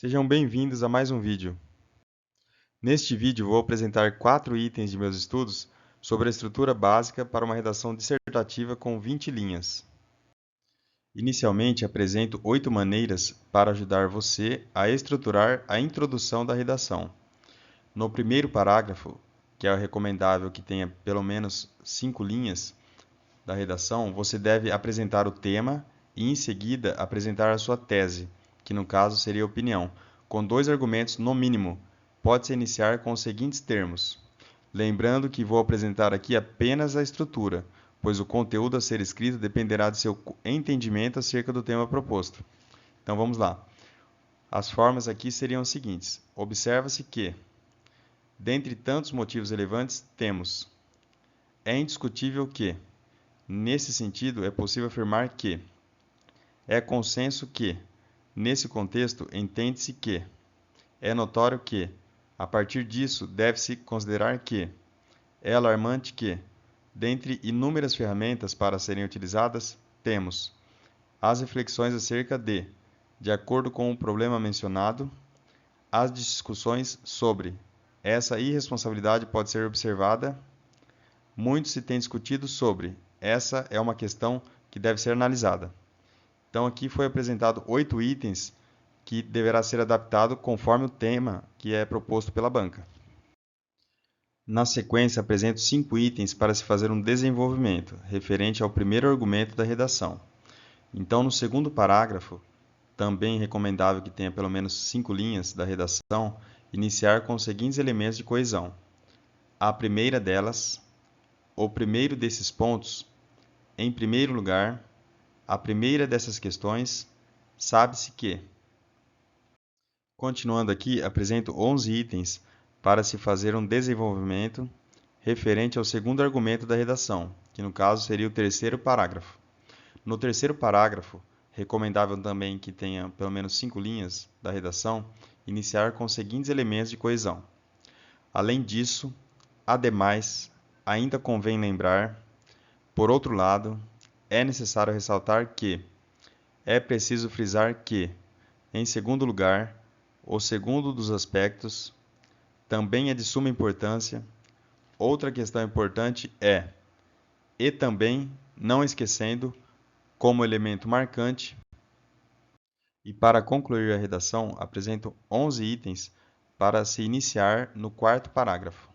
Sejam bem-vindos a mais um vídeo. Neste vídeo vou apresentar 4 itens de meus estudos sobre a estrutura básica para uma redação dissertativa com 20 linhas. Inicialmente apresento 8 maneiras para ajudar você a estruturar a introdução da redação. No primeiro parágrafo, que é o recomendável que tenha pelo menos 5 linhas da redação, você deve apresentar o tema e em seguida apresentar a sua tese, que no caso seria a opinião, com 2 argumentos no mínimo. Pode-se iniciar com os seguintes termos. Lembrando que vou apresentar aqui apenas a estrutura, pois o conteúdo a ser escrito dependerá de seu entendimento acerca do tema proposto. Então vamos lá. As formas aqui seriam as seguintes. Observa-se que, dentre tantos motivos relevantes, temos: é indiscutível que, nesse sentido, é possível afirmar que, é consenso que, nesse contexto, entende-se que, é notório que, a partir disso, deve-se considerar que, é alarmante que, dentre inúmeras ferramentas para serem utilizadas, temos as reflexões acerca de acordo com o problema mencionado, as discussões sobre essa irresponsabilidade pode ser observada, muito se tem discutido sobre essa é uma questão que deve ser analisada. Então aqui foi apresentado 8 itens que deverá ser adaptado conforme o tema que é proposto pela banca. Na sequência, apresento 5 itens para se fazer um desenvolvimento, referente ao primeiro argumento da redação. Então, no segundo parágrafo, também recomendável que tenha pelo menos 5 linhas da redação, iniciar com os seguintes elementos de coesão. A primeira delas, o primeiro desses pontos, em primeiro lugar, a primeira dessas questões, sabe-se que. Continuando aqui, apresento 11 itens para se fazer um desenvolvimento referente ao segundo argumento da redação, que no caso seria o terceiro parágrafo. No terceiro parágrafo, recomendável também que tenha pelo menos 5 linhas da redação, iniciar com os seguintes elementos de coesão. Além disso, ademais, ainda convém lembrar, por outro lado, é necessário ressaltar que, é preciso frisar que, em segundo lugar, o segundo dos aspectos, também é de suma importância. Outra questão importante é, e também, não esquecendo, como elemento marcante. E para concluir a redação, apresento 11 itens para se iniciar no quarto parágrafo.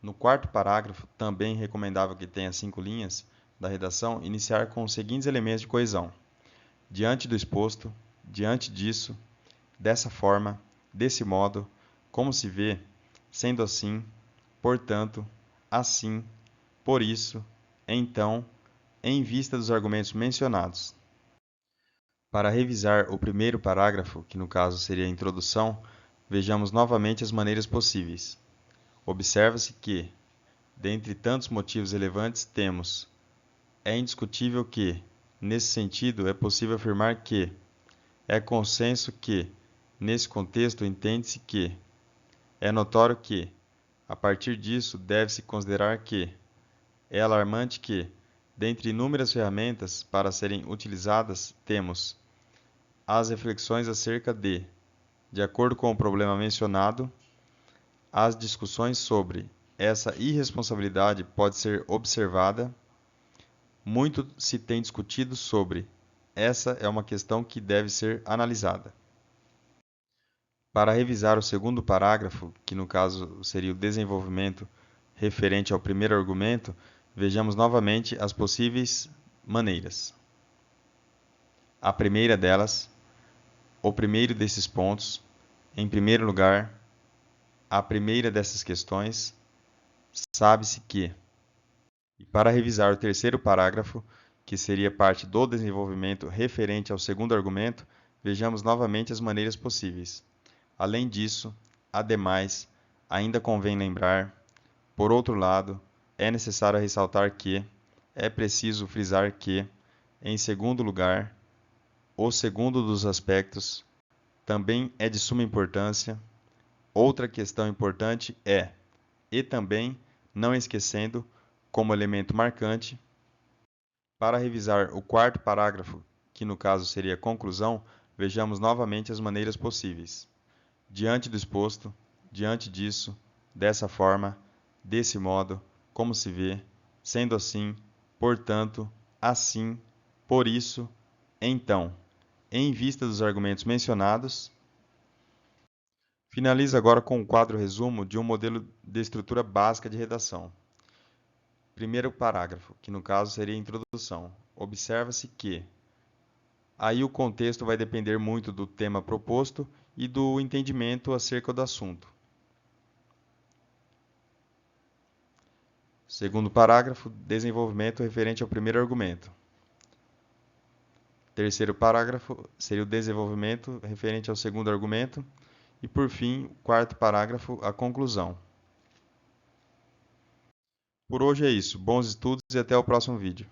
No quarto parágrafo, também recomendável que tenha 5 linhas da redação, iniciar com os seguintes elementos de coesão. Diante do exposto, diante disso, dessa forma, desse modo, como se vê, sendo assim, portanto, assim, por isso, então, em vista dos argumentos mencionados. Para revisar o primeiro parágrafo, que no caso seria a introdução, vejamos novamente as maneiras possíveis. Observa-se que, dentre tantos motivos relevantes, temos: é indiscutível que, nesse sentido, é possível afirmar que, é consenso que, nesse contexto, entende-se que, é notório que, a partir disso, deve-se considerar que, é alarmante que, dentre inúmeras ferramentas para serem utilizadas, temos as reflexões acerca de acordo com o problema mencionado, as discussões sobre essa irresponsabilidade pode ser observada, muito se tem discutido sobre essa é uma questão que deve ser analisada. Para revisar o segundo parágrafo, que no caso seria o desenvolvimento referente ao primeiro argumento, vejamos novamente as possíveis maneiras. A primeira delas, o primeiro desses pontos, em primeiro lugar, a primeira dessas questões, sabe-se que. E para revisar o terceiro parágrafo, que seria parte do desenvolvimento referente ao segundo argumento, vejamos novamente as maneiras possíveis. Além disso, ademais, ainda convém lembrar, por outro lado, é necessário ressaltar que, é preciso frisar que, em segundo lugar, o segundo dos aspectos, também é de suma importância. Outra questão importante é, e também, não esquecendo, como elemento marcante. Para revisar o quarto parágrafo, que no caso seria a conclusão, vejamos novamente as maneiras possíveis. Diante do exposto, diante disso, dessa forma, desse modo, como se vê, sendo assim, portanto, assim, por isso, então, em vista dos argumentos mencionados, finaliza agora com um quadro resumo de um modelo de estrutura básica de redação. Primeiro parágrafo, que no caso seria a introdução. Observa-se que aí o contexto vai depender muito do tema proposto e do entendimento acerca do assunto. Segundo parágrafo, desenvolvimento referente ao primeiro argumento. Terceiro parágrafo seria o desenvolvimento referente ao segundo argumento. E, por fim, quarto parágrafo, a conclusão. Por hoje é isso. Bons estudos e até o próximo vídeo.